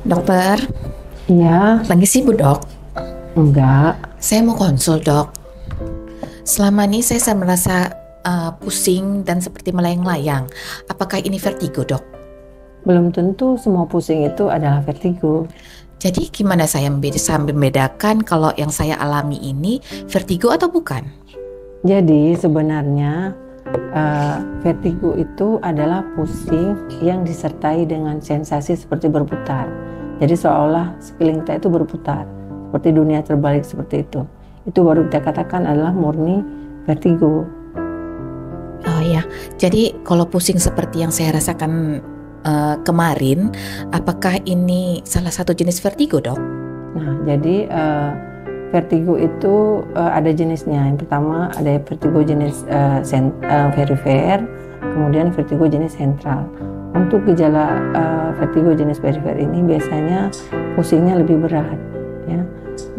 Dokter, Iya, lagi sibuk dok? enggak. Saya mau konsul dok. Selama ini saya merasa pusing dan seperti melayang-layang. Apakah ini vertigo dok? Belum tentu semua pusing itu adalah vertigo. Jadi gimana saya bisa membedakan kalau yang saya alami ini vertigo atau bukan? Jadi sebenarnya vertigo itu adalah pusing yang disertai dengan sensasi seperti berputar. Jadi seolah sekeliling kita itu berputar, seperti dunia terbalik seperti itu. Itu baru kita katakan adalah murni vertigo. Oh ya, jadi kalau pusing seperti yang saya rasakan kemarin, apakah ini salah satu jenis vertigo dok? Nah, jadi vertigo itu ada jenisnya. Yang pertama ada vertigo jenis perifer, kemudian vertigo jenis sentral. Untuk gejala vertigo jenis perifer ini biasanya pusingnya lebih berat, ya.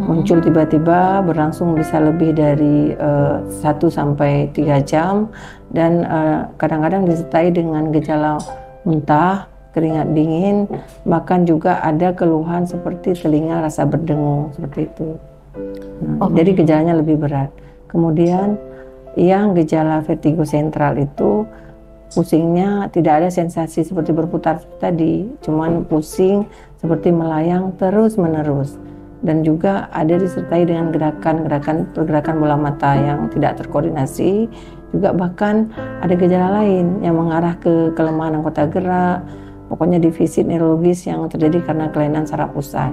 Muncul tiba-tiba, berlangsung bisa lebih dari 1 sampai 3 jam, dan kadang-kadang disertai dengan gejala muntah, keringat dingin, bahkan juga ada keluhan seperti telinga rasa berdengung seperti itu. Nah, jadi gejalanya lebih berat. Kemudian yang gejala vertigo sentral itu pusingnya tidak ada sensasi seperti berputar tadi, cuman pusing seperti melayang terus-menerus, dan juga ada disertai dengan pergerakan bola mata yang tidak terkoordinasi, juga bahkan ada gejala lain yang mengarah ke kelemahan anggota gerak, pokoknya defisit neurologis yang terjadi karena kelainan saraf pusat.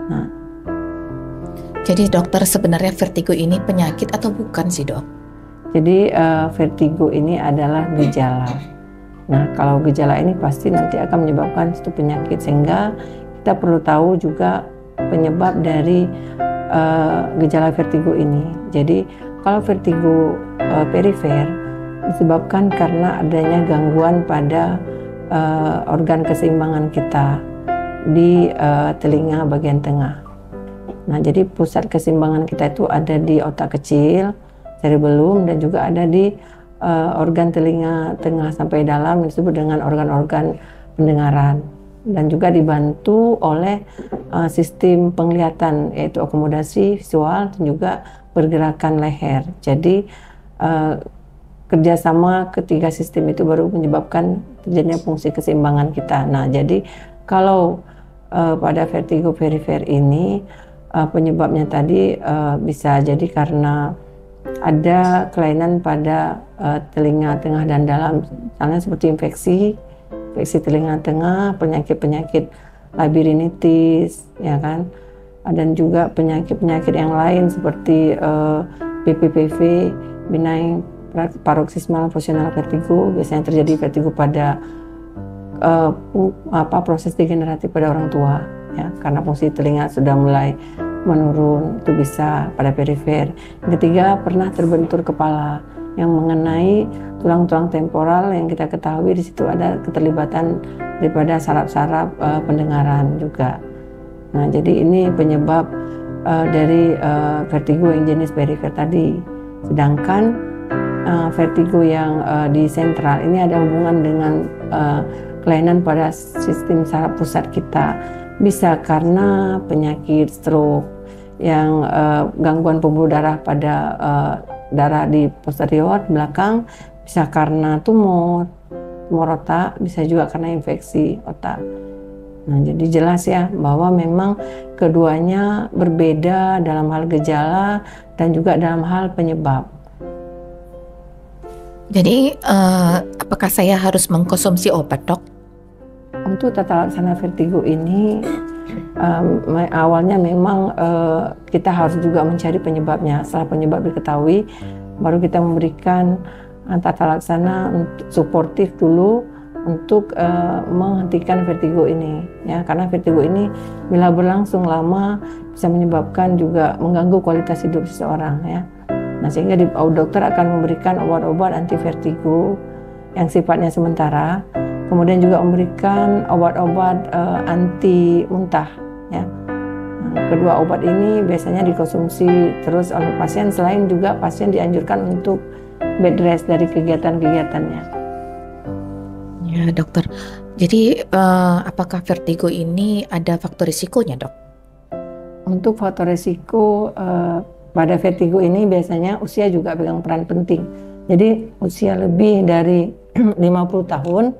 Nah, jadi dokter, sebenarnya vertigo ini penyakit atau bukan sih dok? jadi vertigo ini adalah gejala. Nah, kalau gejala ini pasti nanti akan menyebabkan suatu penyakit, sehingga kita perlu tahu juga penyebab dari gejala vertigo ini. Jadi kalau vertigo perifer disebabkan karena adanya gangguan pada organ keseimbangan kita di telinga bagian tengah. Nah, jadi pusat keseimbangan kita itu ada di otak kecil, cerebellum, dan juga ada di organ telinga tengah sampai dalam, disebut dengan organ-organ pendengaran, dan juga dibantu oleh sistem penglihatan, yaitu akomodasi visual dan juga pergerakan leher. Jadi kerjasama ketiga sistem itu baru menyebabkan terjadinya fungsi keseimbangan kita. Nah, jadi kalau pada vertigo perifer ini penyebabnya tadi bisa jadi karena ada kelainan pada telinga tengah dan dalam, misalnya seperti infeksi telinga tengah, penyakit labirinitis, ya kan, dan juga penyakit yang lain seperti BPPV, benign paroxysmal positional vertigo. Biasanya terjadi vertigo pada proses degeneratif pada orang tua, ya, karena fungsi telinga sudah mulai menurun, itu bisa pada perifer. Yang ketiga, pernah terbentur kepala yang mengenai tulang-tulang temporal, yang kita ketahui di situ ada keterlibatan daripada saraf-saraf pendengaran juga. Nah, jadi ini penyebab dari vertigo yang jenis perifer tadi. Sedangkan vertigo yang di sentral ini ada hubungan dengan kelainan pada sistem saraf pusat kita. Bisa karena penyakit stroke, yang gangguan pembuluh darah pada darah di posterior belakang, bisa karena tumor otak, bisa juga karena infeksi otak. Nah, jadi jelas ya bahwa memang keduanya berbeda dalam hal gejala dan juga dalam hal penyebab. Jadi apakah saya harus mengkonsumsi obat dok? Untuk tata laksana vertigo ini awalnya memang kita harus juga mencari penyebabnya. Setelah penyebab diketahui, baru kita memberikan tata laksana untuk suportif dulu untuk menghentikan vertigo ini, ya, karena vertigo ini bila berlangsung lama bisa menyebabkan juga mengganggu kualitas hidup seseorang, ya. Nah, sehingga dokter akan memberikan obat-obat anti vertigo yang sifatnya sementara, kemudian juga memberikan obat-obat anti muntah, ya. Nah, kedua obat ini biasanya dikonsumsi terus oleh pasien, selain juga pasien dianjurkan untuk bed rest dari kegiatan-kegiatannya. Ya dokter, Jadi apakah vertigo ini ada faktor risikonya, Dok? Untuk faktor risiko pada vertigo ini biasanya usia juga pegang peran penting. Jadi usia lebih dari 50 tahun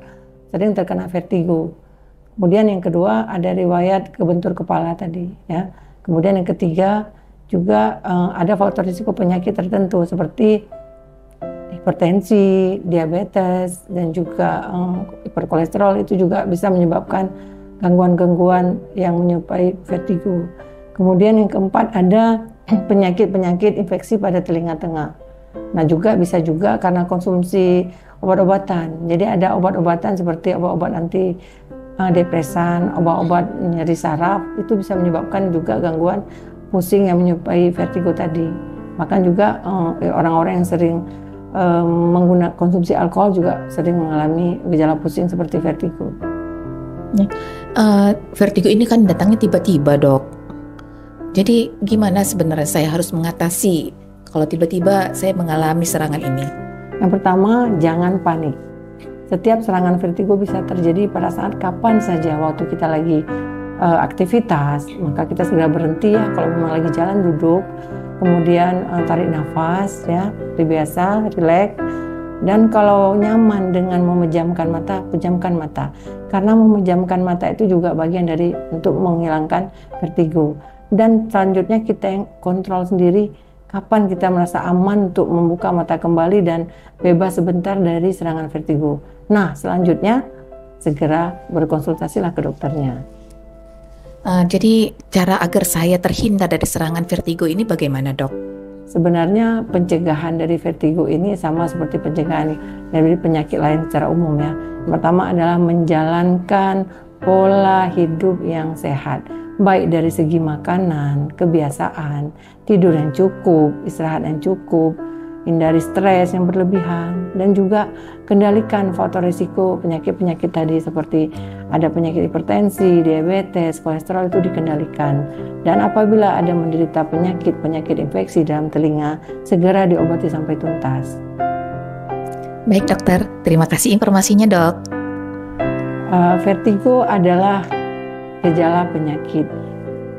sering terkena vertigo. Kemudian yang kedua ada riwayat kebentur kepala tadi ya. Kemudian yang ketiga juga ada faktor risiko penyakit tertentu seperti hipertensi, diabetes, dan juga hiperkolesterol itu juga bisa menyebabkan gangguan-gangguan yang menyerupai vertigo. Kemudian yang keempat ada penyakit-penyakit infeksi pada telinga tengah. Nah juga bisa juga karena konsumsi obat-obatan. Jadi ada obat-obatan seperti obat-obat anti depresan, obat-obat nyeri saraf itu bisa menyebabkan juga gangguan pusing yang menyerupai vertigo tadi. Bahkan juga orang-orang yang sering menggunakan konsumsi alkohol juga sering mengalami gejala pusing seperti vertigo. Vertigo ini kan datangnya tiba-tiba, Dok. Jadi gimana sebenarnya saya harus mengatasi kalau tiba-tiba saya mengalami serangan ini? Yang pertama, jangan panik. Setiap serangan vertigo bisa terjadi pada saat kapan saja waktu kita lagi aktivitas, maka kita segera berhenti ya. Kalau memang lagi jalan duduk, kemudian tarik nafas ya, seperti biasa, rileks. Dan kalau nyaman dengan memejamkan mata, pejamkan mata. Karena memejamkan mata itu juga bagian dari untuk menghilangkan vertigo. Dan selanjutnya kita yang kontrol sendiri kapan kita merasa aman untuk membuka mata kembali dan bebas sebentar dari serangan vertigo. Nah, selanjutnya segera berkonsultasilah ke dokternya. Jadi cara agar saya terhindar dari serangan vertigo ini bagaimana, Dok? Sebenarnya pencegahan dari vertigo ini sama seperti pencegahan dari penyakit lain secara umum ya. Pertama adalah menjalankan pola hidup yang sehat. Baik dari segi makanan, kebiasaan, tidur yang cukup, istirahat yang cukup, hindari stres yang berlebihan, dan juga kendalikan faktor risiko penyakit-penyakit tadi seperti ada penyakit hipertensi, diabetes, kolesterol itu dikendalikan. Dan apabila ada menderita penyakit infeksi dalam telinga, segera diobati sampai tuntas. Baik dokter, terima kasih informasinya, Dok. Vertigo adalah gejala penyakit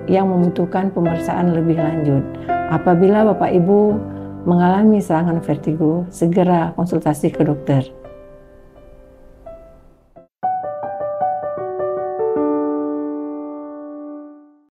yang membutuhkan pemeriksaan lebih lanjut. Apabila Bapak Ibu mengalami serangan vertigo, segera konsultasi ke dokter.